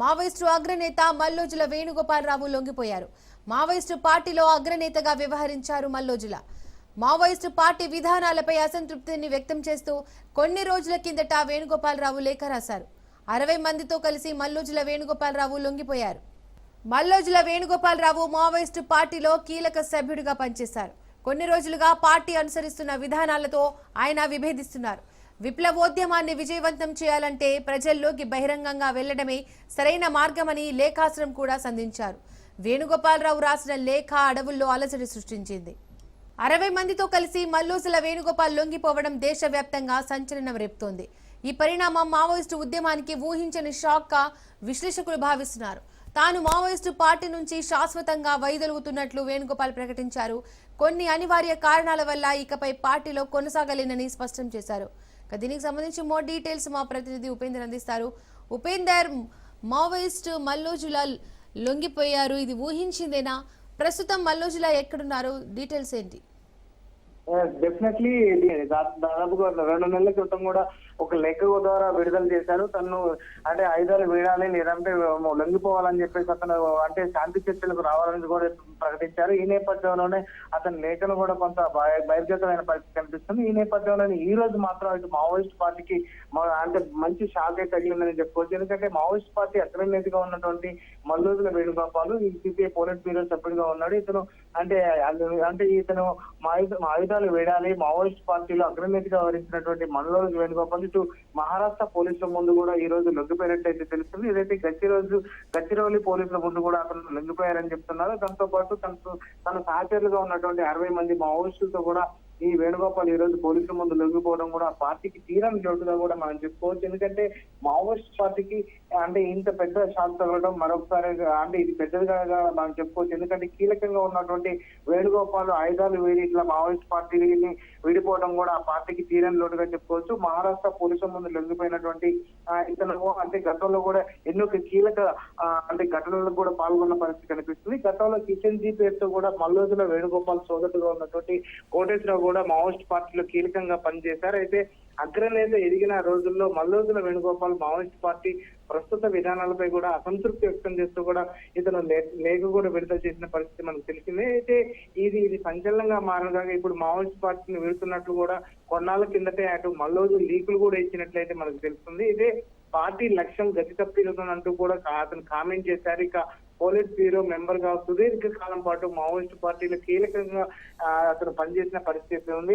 Maoist అగ్రనేత Mallojula Venugopala Rao లొంగిపోయారు. Maoist పార్టీలో అగ్రనేతగా వ్యవహరించారు మల్లోజుల. మావోయిస్టు పార్టీ విధానాలపై అసంతృప్తిని వ్యక్తం చేస్తూ కొన్ని రోజుల కిందట వేణుగోపాలరావు లేఖ రాశారు. 60 మందితో కలిసి మల్లోజుల వేణుగోపాలరావు లొంగిపోయారు. మల్లోజుల వేణుగోపాలరావు మావోయిస్టు పార్టీలో కీలక సభ్యుడిగా పనిచేశారు. కొన్ని రోజులుగా పార్టీ అనుసరిస్తున్న విధానాలతో ఆయన విభేదిస్తున్నారు. విప్లవోద్యమాన్ని విజయవంతం చేయాలంటే ప్రజల్లోకి బహిరంగంగా వెళ్లడమే సరైన మార్గమని లేఖాస్త్రం కూడా సంధించారు. వేణుగోపాలరావు రాసిన లేఖ అడవుల్లో అలజడి సృష్టించింది. 60 మందితో కలిసి మల్లోజుల వేణుగోపాల్ లొంగిపోవడం దేశవ్యాప్తంగా సంచలనం రేపుతోంది. ఈ పరిణామం మావోయిస్టు ఉద్యమానికి ఊహించని షాక్ గా విశ్లేషకులు భావిస్తున్నారు. తాను మావోయిస్టు పార్టీ నుంచి శాశ్వతంగా వైదొలుగుతున్నట్లు వేణుగోపాల్ ప్రకటించారు. కొన్ని అనివార్య కారణాల వల్ల ఇకపై పార్టీలో కొనసాగలేనని స్పష్టం చేశారు. దీనికి సంబంధించి మోర్ డీటెయిల్స్ మా ప్రతినిధి ఉపేందర్ అందిస్తారు. ఉపేందర్, మావోయిస్టు మల్లోజుల లొంగిపోయారు, ఇది ఊహించిందేనా? ప్రస్తుతం మల్లోజుల ఎక్కడున్నారు? డీటెయిల్స్ ఏంటి? డెఫినెట్లీ దాదాపుగా 2 నెలల క్రితం కూడా ఒక లేఖ ద్వారా విడుదల చేశారు. తను అంటే ఆయుధాలు వీడాలి లేదంటే లొంగిపోవాలని చెప్పేసి అతను అంటే శాంతి చర్చలకు రావాలని కూడా ప్రకటించారు. ఈ నేపథ్యంలోనే అతని లేఖను కూడా కొంత బహిర్గతమైన పరిస్థితి కనిపిస్తుంది. ఈ నేపథ్యంలోనే ఈ రోజు మాత్రం ఇటు మావోయిస్ట్ పార్టీకి అంటే మంచి షాక్ అయితే తగిలిందని చెప్పుకోవచ్చు. ఎందుకంటే మావోయిస్ట్ పార్టీ అగ్రనేతగా ఉన్నటువంటి మల్లోజుల వేణుగోపాల్ ఈ సిపిఐ పోలిట్ బ్యూరో సభ్యుడిగా ఉన్నాడు. ఇతను అంటే ఇతను ఆయుధాలు వేడాలి మావోయిస్ట్ పార్టీలో అగ్రనేతగా వహించినటువంటి మల్లోజు వేణుగోపాల్ ఇటు మహారాష్ట్ర పోలీసుల ముందు కూడా ఈ రోజు లొంగిపోయినట్టయితే తెలుస్తుంది. ఏదైతే గచ్చిరోలి పోలీసుల ముందు కూడా అతను లొంగిపోయారని చెప్తున్నారు. దాంతో పాటు తన సహచరులుగా ఉన్నటువంటి 60 మంది మావోయిస్టులతో కూడా ఈ వేణుగోపాల్ ఈ రోజు పోలీసుల ముందు లొంగిపోవడం కూడా పార్టీకి తీరని చోటుగా కూడా మనం చెప్పుకోవచ్చు. ఎందుకంటే మావోయిస్ట్ పార్టీకి అంటే ఇంత పెద్ద షాక్ తగలడం మరొకసారి అంటే ఇది పెద్దదిగా మనం చెప్పుకోవచ్చు. ఎందుకంటే కీలకంగా ఉన్నటువంటి వేణుగోపాల్ ఆయుధాలు వేడి ఇట్లా మావోయిస్ట్ పార్టీని విడిపోవడం కూడా ఆ పార్టీకి తీరని లోటుగా చెప్పుకోవచ్చు. మహారాష్ట్ర పోలీసుల ముందు లొంగిపోయినటువంటి ఇతను అంటే గతంలో కూడా ఎన్నో కీలక అంటే ఘటనలకు కూడా పాల్గొన్న పరిస్థితి కనిపిస్తుంది. గతంలో కిషన్ జీ పేరుతో కూడా మల్లోజుల వేణుగోపాల్ సోదరుడుగా ఉన్నటువంటి కోటేశ్వరరావు కూడా మావోయిస్ట్ పార్టీలో కీలకంగా పనిచేశారు. అయితే అగ్రనేత ఎదిగిన రోజుల్లో మల్లోజుల వేణుగోపాల్ మావోయిస్ట్ పార్టీ ప్రస్తుత విధానాలపై కూడా అసంతృప్తి వ్యక్తం చేస్తూ కూడా ఇతను లేఖ కూడా విడుదల చేసిన పరిస్థితి మనకు తెలిసిందే. అయితే ఇది సంచలనంగా మారగా ఇప్పుడు మావోయిస్ట్ పార్టీని వీడుతున్నట్లు కూడా కొన్నాళ్ళ కిందటే అటు మల్లోజు లీకులు కూడా ఇచ్చినట్లయితే మనకు తెలుస్తుంది. ఇదే పార్టీ లక్ష్యం గతి తప్పిదంటూ కూడా అతను కామెంట్ చేశారు. ఇక పోలిట్ బ్యూరో మెంబర్ గా సుదీర్ఘ కాలం పాటు మావోయిస్ట్ పార్టీలో కీలకంగా అతను పనిచేసిన పరిస్థితి ఉంది.